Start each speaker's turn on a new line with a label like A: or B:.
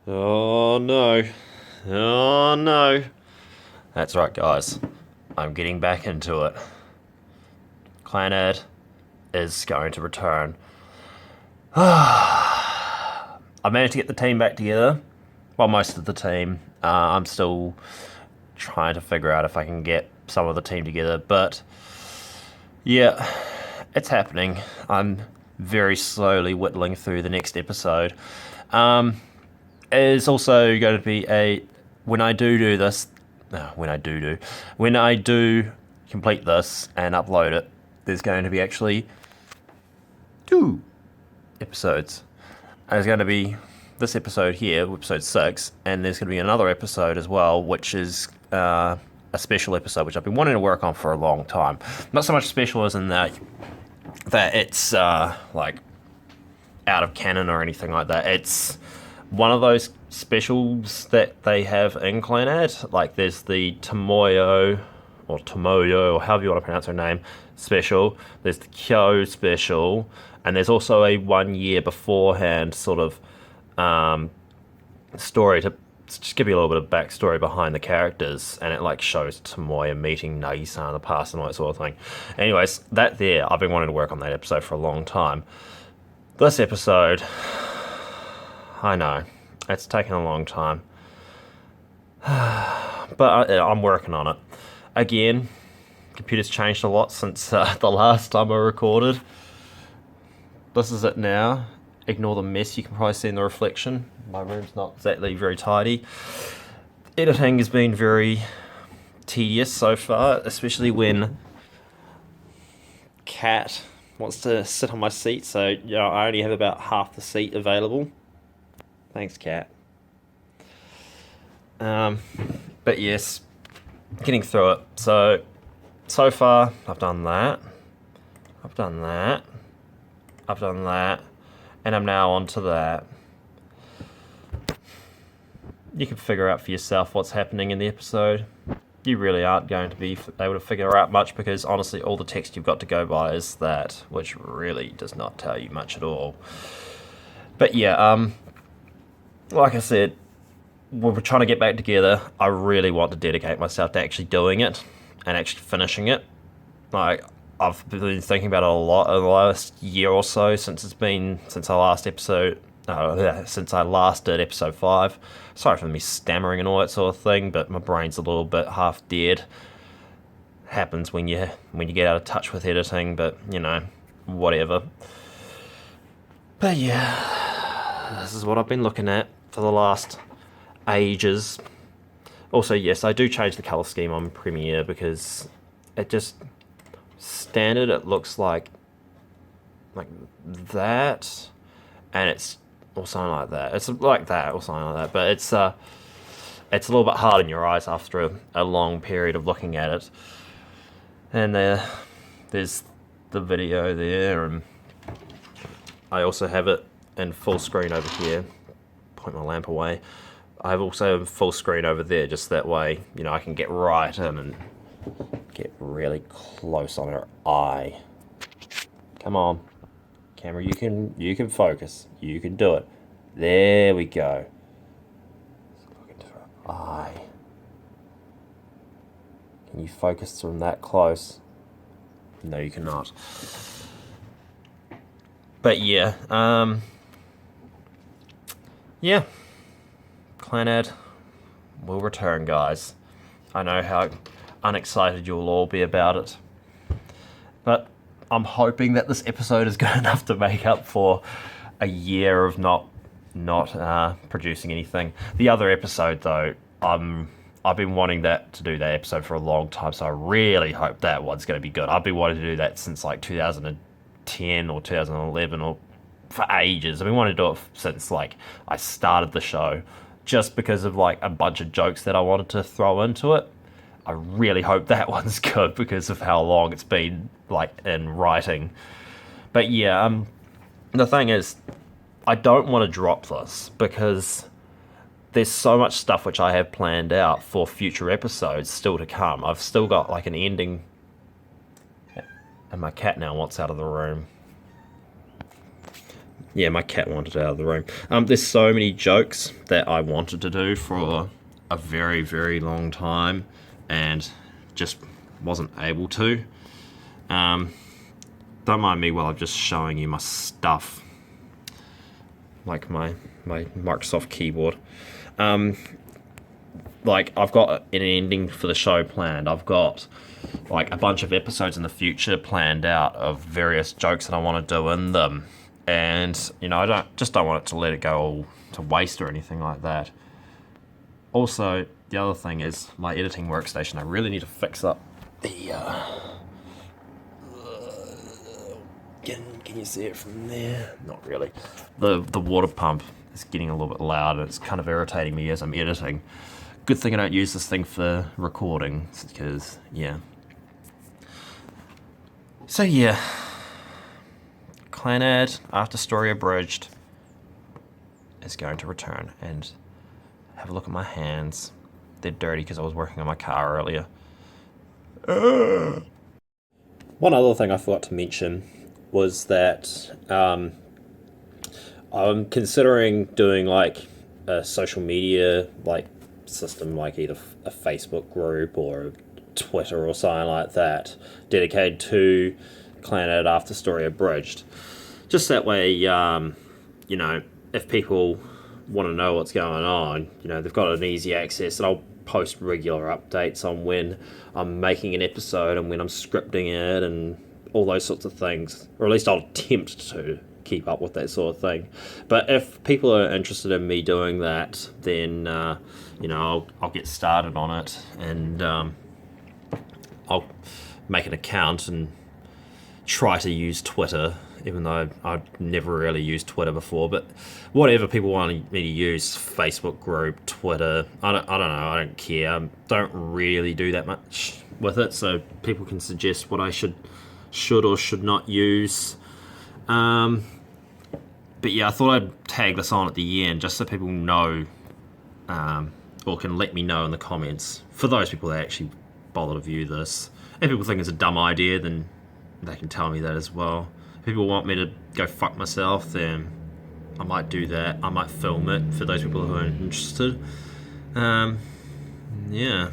A: Oh no. Oh no. That's right, guys. I'm getting back into it. Clannad is going to return. I managed to get the team back together. Well, most of the team. I'm still trying to figure out if I can get some of the team together, but yeah, it's happening. I'm very slowly whittling through the next episode. It is also going to be a when I do this. No, when I do complete this and upload it, there's going to be actually two episodes. There's going to be this episode here, episode 6, and there's going to be another episode as well, which is a special episode, which I've been wanting to work on for a long time. Not so much special as in that it's like out of canon or anything like that. It's one of those specials that they have in Clannad. Like there's the Tomoyo, or however you want to pronounce her name, special. There's the Kyo special, and there's also a 1 year beforehand sort of story to just give you a little bit of backstory behind the characters, and it like shows Tomoya meeting Nagisa in the past and all that sort of thing. Anyways, that there, I've been wanting to work on that episode for a long time. This episode, I know, it's taken a long time, but I'm working on it. Again, computer's changed a lot since the last time I recorded. This is it now. Ignore the mess you can probably see in the reflection. My room's not exactly very tidy. Editing has been very tedious so far, especially when Cat wants to sit on my seat, so I only have about half the seat available. Thanks, Cat. But yes, getting through it. So far, I've done that. I've done that. I've done that. And I'm now on to that. You can figure out for yourself what's happening in the episode. You really aren't going to be able to figure out much because honestly all the text you've got to go by is that, which really does not tell you much at all. But yeah, like I said, we're trying to get back together. I really want to dedicate myself to actually doing it and actually finishing it. Like, I've been thinking about it a lot over the last year or so since I last did episode 5. Sorry for me stammering and all that sort of thing, but my brain's a little bit half dead. Happens when you get out of touch with editing, but whatever. But yeah, this is what I've been looking at for the last ages. Also, yes, I do change the color scheme on Premiere because it just standard it looks like that, and it's or something like that. It's like that or something like that, but it's a little bit hard in your eyes after a long period of looking at it. And there's the video there, and I also have it in full screen over here. Point my lamp away. I have also full screen over there, just that way I can get right in and get really close on her eye. Come on, camera, you can focus. You can do it. There we go. Let's look into her eye. Can you focus from that close? No, you cannot. But yeah, yeah, Clannad will return, guys. I know how unexcited you'll all be about it, but I'm hoping that this episode is good enough to make up for a year of not producing anything. The other episode, though, I've been wanting to do that episode for a long time, so I really hope that one's going to be good. I've been wanting to do that since like 2010 or 2011 or for ages. I've been wanting to do it since like I started the show, just because of like a bunch of jokes that I wanted to throw into it. I really hope that one's good because of how long it's been like in writing. But yeah, the thing is, I don't want to drop this because there's so much stuff which I have planned out for future episodes still to come. I've still got like an ending, and my cat now wants out of the room. Yeah, my cat wandered out of the room. There's so many jokes that I wanted to do for a very, very long time and just wasn't able to. Um, don't mind me while I'm just showing you my stuff, like my Microsoft keyboard. Um, like I've got an ending for the show planned. I've got like a bunch of episodes in the future planned out of various jokes that I want to do in them, and I don't want it to let it go all to waste or anything like that. Also, the other thing is my editing workstation. I really need to fix up the. Can you see it from there? Not really. The water pump is getting a little bit loud, and it's kind of irritating me as I'm editing. Good thing I don't use this thing for recording, because yeah. So yeah, Clannad, after story abridged, is going to return, and have a look at my hands. They're dirty because I was working on my car earlier. One other thing I forgot to mention was that I'm considering doing like a social media like system, like either a Facebook group or Twitter or something like that, dedicated to Clannad After Story Abridged. Just that way, if people want to know what's going on, they've got an easy access, and I'll post regular updates on when I'm making an episode and when I'm scripting it and all those sorts of things, or at least I'll attempt to keep up with that sort of thing. But if people are interested in me doing that, then I'll get started on it, and I'll make an account and try to use Twitter, even though I've never really used Twitter before. But whatever people want me to use, Facebook group, Twitter, I don't know, I don't care. I don't really do that much with it, so people can suggest what I should or should not use. But yeah, I thought I'd tag this on at the end just so people know, or can let me know in the comments, for those people that actually bother to view this. If people think it's a dumb idea, then they can tell me that as well. If people want me to go fuck myself, then I might do that. I might film it for those people who are interested. Yeah.